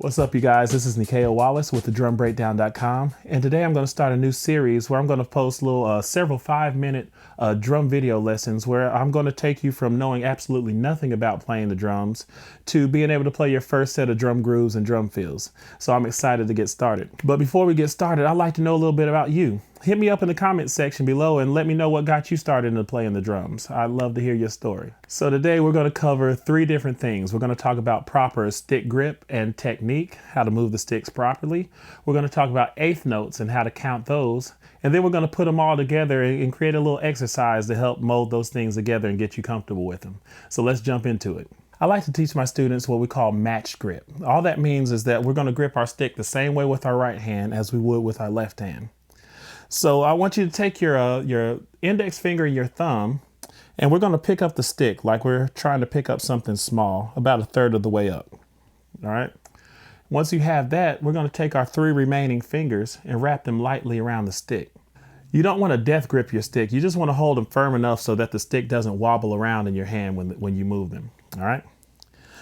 What's up, you guys? This is Nikeo Wallace with thedrumbreakdown.com, and today I'm going to start a new series where I'm going to post little several 5-minute drum video lessons where I'm going to take you from knowing absolutely nothing about playing the drums to being able to play your first set of drum grooves and drum fills. So I'm excited to get started. But before we get started, I'd like to know a little bit about you. Hit me up in the comments section below and let me know what got you started into playing the drums. I'd love to hear your story. So today we're going to cover 3 different things. We're going to talk about proper stick grip and technique, how to move the sticks properly. We're going to talk about eighth notes and how to count those. And then we're going to put them all together and create a little exercise to help mold those things together and get you comfortable with them. So let's jump into it. I like to teach my students what we call match grip. All that means is that we're going to grip our stick the same way with our right hand as we would with our left hand. So I want you to take your index finger and your thumb, and we're going to pick up the stick like we're trying to pick up something small, about 1/3 of the way up. All right. Once you have that, we're going to take our 3 remaining fingers and wrap them lightly around the stick. You don't want to death grip your stick. You just want to hold them firm enough so that the stick doesn't wobble around in your hand when you move them. All right.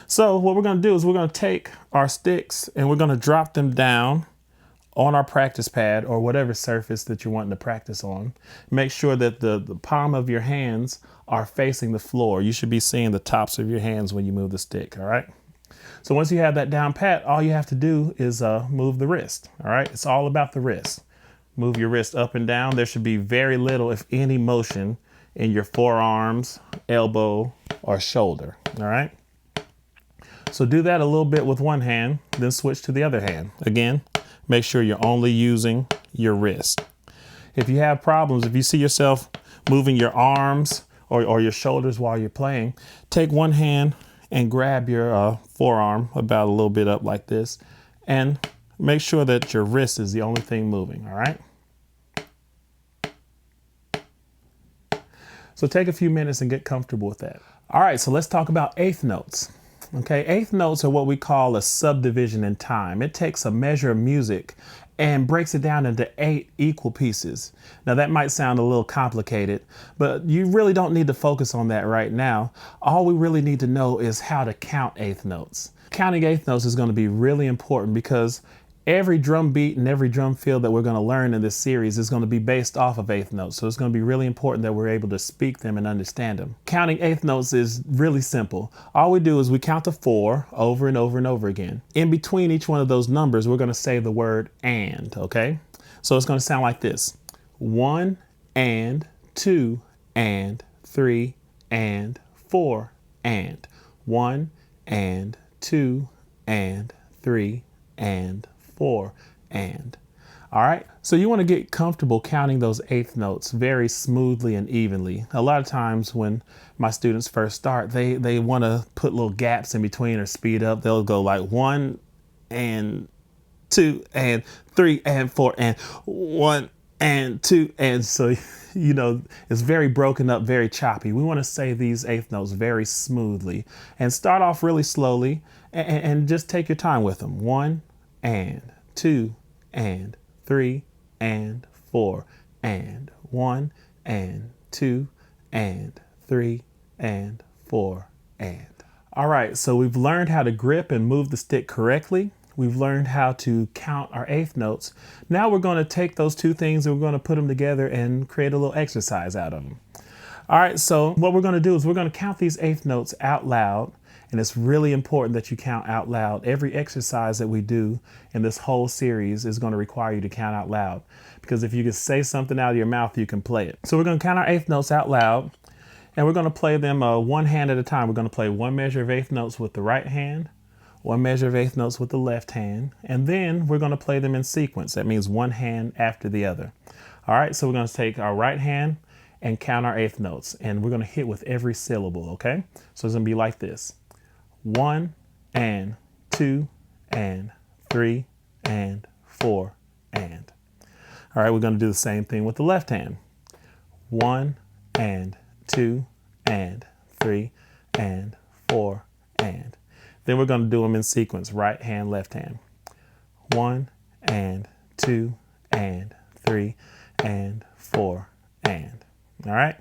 So what we're going to do is we're going to take our sticks and we're going to drop them down on our practice pad or whatever surface that you're wanting to practice on. Make sure that the palm of your hands are facing the floor. You should be seeing the tops of your hands when you move the stick, all right? So once you have that down pat, all you have to do is move the wrist, all right? It's all about the wrist. Move your wrist up and down. There should be very little, if any, motion in your forearms, elbow, or shoulder, all right? So do that a little bit with one hand, then switch to the other hand. Again, make sure you're only using your wrist. If you have problems, if you see yourself moving your arms or your shoulders while you're playing, take one hand and grab your forearm about a little bit up like this and make sure that your wrist is the only thing moving, all right? So take a few minutes and get comfortable with that. All right, so let's talk about eighth notes. Okay, eighth notes are what we call a subdivision in time. It takes a measure of music and breaks it down into 8 equal pieces. Now that might sound a little complicated, but you really don't need to focus on that right now. All we really need to know is how to count eighth notes. Counting eighth notes is going to be really important because every drum beat and every drum fill that we're going to learn in this series is going to be based off of eighth notes. So it's going to be really important that we're able to speak them and understand them. Counting eighth notes is really simple. All we do is we count to 4 over and over and over again. In between each one of those numbers, we're going to say the word and, okay? So it's going to sound like this: 1 and 2 and 3 and 4 and 1 and 2 and 3 and 4 and. All right, so you want to get comfortable counting those eighth notes very smoothly and evenly. A lot of times when my students first start, they want to put little gaps in between or speed up. They'll go like 1 and 2 and 3 and 4 and 1 and 2 and, so you know, it's very broken up, very choppy. We want to say these eighth notes very smoothly and start off really slowly and just take your time with them. 1 and 2 and 3 and 4 and 1 and 2 and 3 and 4 and. All right, so we've learned how to grip and move the stick correctly. We've learned how to count our eighth notes. Now we're going to take those 2 things and we're going to put them together and create a little exercise out of them. All right, so what we're going to do is we're going to count these eighth notes out loud. And it's really important that you count out loud. Every exercise that we do in this whole series is going to require you to count out loud, because if you can say something out of your mouth, you can play it. So we're going to count our eighth notes out loud, and we're going to play them one hand at a time. We're going to play 1 measure of eighth notes with the right hand, 1 measure of eighth notes with the left hand, and then we're going to play them in sequence. That means one hand after the other. All right, so we're going to take our right hand and count our eighth notes, and we're going to hit with every syllable, okay? So it's going to be like this: 1 and 2 and 3 and 4 and. All right, we're going to do the same thing with the left hand. 1 and 2 and 3 and 4 and. Then we're going to do them in sequence: right hand, left hand. 1 and 2 and 3 and 4 and. All right.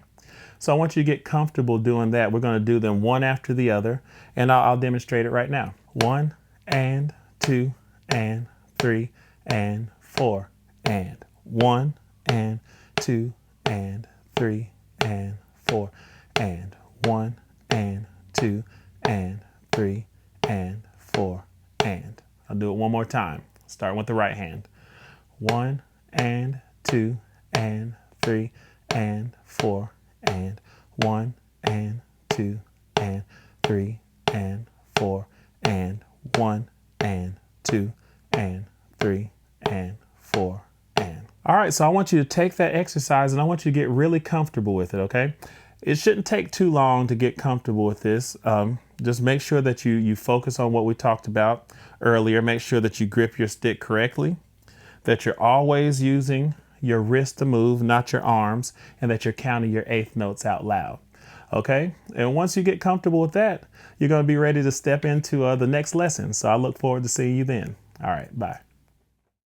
So I want you to get comfortable doing that. We're going to do them one after the other, and I'll demonstrate it right now. 1 and 2, and 3, and 4, and 1, and 2, and 3, and 4, and 1, and 2, and 3, and 4, and. I'll do it one more time. Start with the right hand. 1, and 2, and 3, and 4, and 1, and 2, and 3, and 4, and 1, and 2, and 3, and 4, and. All right, so I want you to take that exercise and I want you to get really comfortable with it, okay? It shouldn't take too long to get comfortable with this. Just make sure that you focus on what we talked about earlier. Make sure that you grip your stick correctly, that you're always using your wrist to move, not your arms, and that you're counting your eighth notes out loud. Okay? And once you get comfortable with that, you're going to be ready to step into the next lesson. So I look forward to seeing you then. All right, bye.